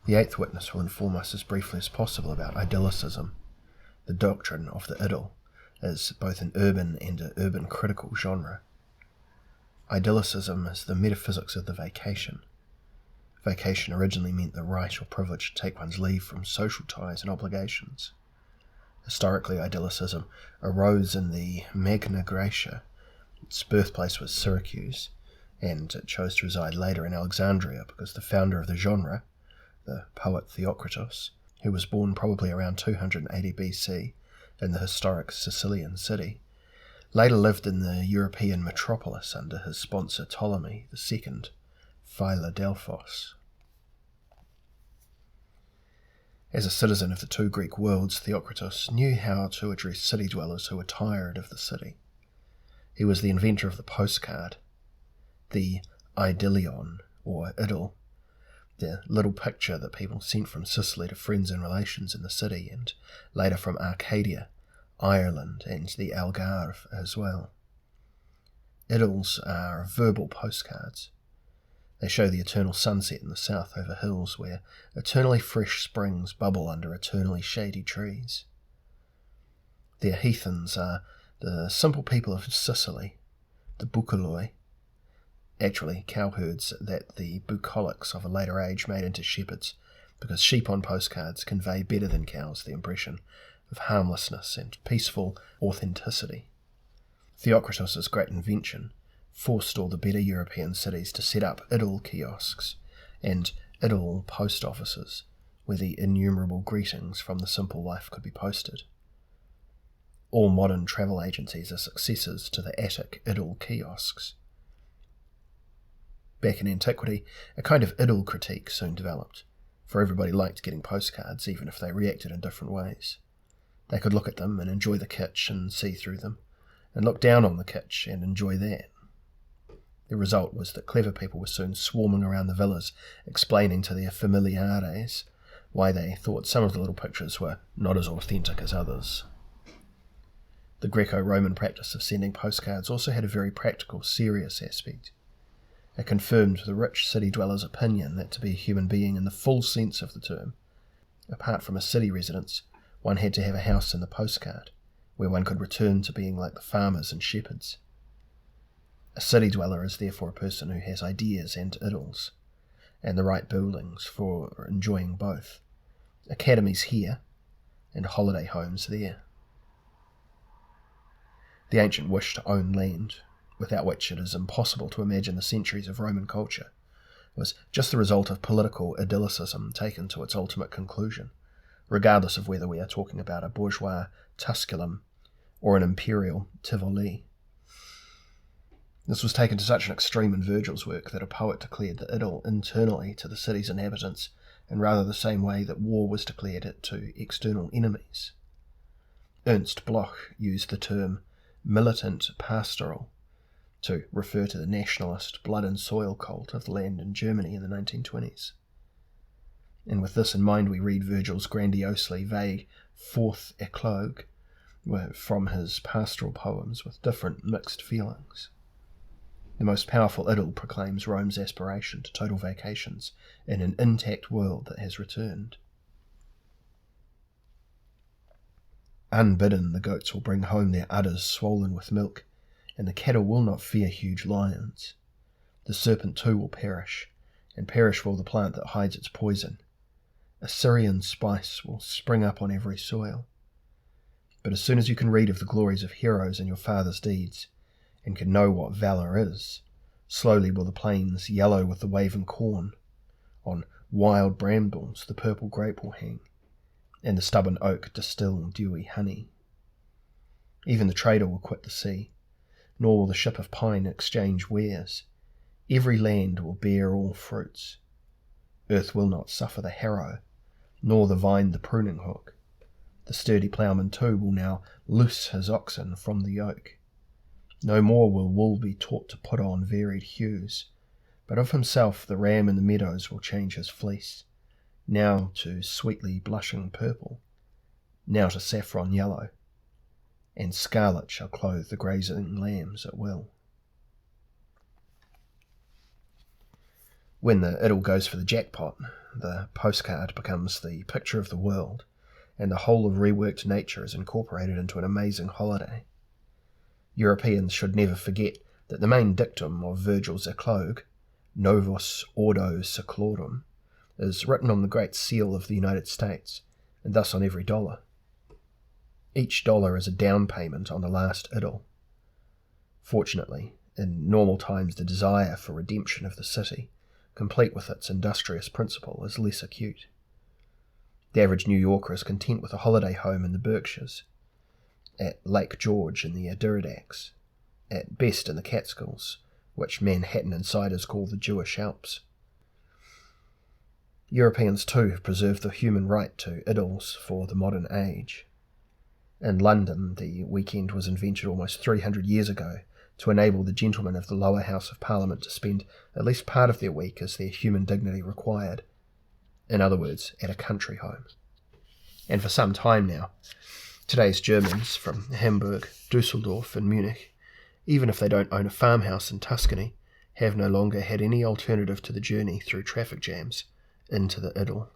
The eighth witness will inform us as briefly as possible about idyllicism, the doctrine of the idyll, as both an urban and an urban critical genre. Idyllicism is the metaphysics of the vacation. Vacation originally meant the right or privilege to take one's leave from social ties and obligations. Historically, idyllicism arose in the Magna Graecia. Its birthplace was Syracuse, and it chose to reside later in Alexandria because the founder of the genre, the poet Theocritus, who was born probably around 280 BC in the historic Sicilian city, later lived in the European metropolis under his sponsor Ptolemy II, Philadelphos. As a citizen of the two Greek worlds, Theocritus knew how to address city dwellers who were tired of the city. He was the inventor of the postcard, the idyllion, or idyll, the little picture that people sent from Sicily to friends and relations in the city, and later from Arcadia, Ireland, and the Algarve as well. Idylls are verbal postcards. They show the eternal sunset in the south over hills where eternally fresh springs bubble under eternally shady trees. The heathens are the simple people of Sicily, the bucoloi, actually cowherds that the bucolics of a later age made into shepherds, because sheep on postcards convey better than cows the impression of harmlessness and peaceful authenticity. Theocritus's great invention forced all the better European cities to set up idyll kiosks and idyll post offices where the innumerable greetings from the simple life could be posted. All modern travel agencies are successors to the Attic idyll kiosks. Back in antiquity, a kind of idyll critique soon developed, for everybody liked getting postcards even if they reacted in different ways. They could look at them and enjoy the kitsch and see through them, and look down on the kitsch and enjoy that. The result was that clever people were soon swarming around the villas, explaining to their familiares why they thought some of the little pictures were not as authentic as others. The Greco-Roman practice of sending postcards also had a very practical, serious aspect. It confirmed the rich city dweller's opinion that to be a human being in the full sense of the term, apart from a city residence, one had to have a house in the postcard, where one could return to being like the farmers and shepherds. A city dweller is therefore a person who has ideas and idylls, and the right buildings for enjoying both. Academies here, and holiday homes there. The ancient wish to own land, without which it is impossible to imagine the centuries of Roman culture, was just the result of political idyllicism taken to its ultimate conclusion, regardless of whether we are talking about a bourgeois Tusculum or an imperial Tivoli. This was taken to such an extreme in Virgil's work that a poet declared the idyll internally to the city's inhabitants in rather the same way that war was declared it to external enemies. Ernst Bloch used the term militant pastoral to refer to the nationalist blood and soil cult of the land in Germany in the 1920s. And with this in mind we read Virgil's grandiosely vague fourth eclogue from his pastoral poems with different mixed feelings. The most powerful idyll proclaims Rome's aspiration to total vacations in an intact world that has returned. Unbidden, the goats will bring home their udders swollen with milk, and the cattle will not fear huge lions. The serpent too will perish, and perish will the plant that hides its poison. A Syrian spice will spring up on every soil. But as soon as you can read of the glories of heroes and your father's deeds, and can know what valour is, slowly will the plains yellow with the waving corn. On wild brambles the purple grape will hang, and the stubborn oak distill dewy honey. Even the trader will quit the sea, nor will the ship of pine exchange wares. Every land will bear all fruits. Earth will not suffer the harrow, nor the vine the pruning hook. The sturdy ploughman too will now loose his oxen from the yoke. No more will wool be taught to put on varied hues, but of himself the ram in the meadows will change his fleece, now to sweetly blushing purple, now to saffron yellow, and scarlet shall clothe the grazing lambs at will. When the idyll goes for the jackpot, the postcard becomes the picture of the world, and the whole of reworked nature is incorporated into an amazing holiday. Europeans should never forget that the main dictum of Virgil's eclogue, Novus Ordo Seclorum, is written on the Great Seal of the United States, and thus on every dollar. Each dollar is a down payment on the last idyll. Fortunately, in normal times the desire for redemption of the city, complete with its industrious principle, is less acute. The average New Yorker is content with a holiday home in the Berkshires, at Lake George in the Adirondacks, at best in the Catskills, which Manhattan insiders call the Jewish Alps. Europeans too have preserved the human right to idylls for the modern age. In London, the weekend was invented almost 300 years ago to enable the gentlemen of the lower house of Parliament to spend at least part of their week as their human dignity required. In other words, at a country home. And for some time now, today's Germans from Hamburg, Dusseldorf and Munich, even if they don't own a farmhouse in Tuscany, have no longer had any alternative to the journey through traffic jams into the idyll.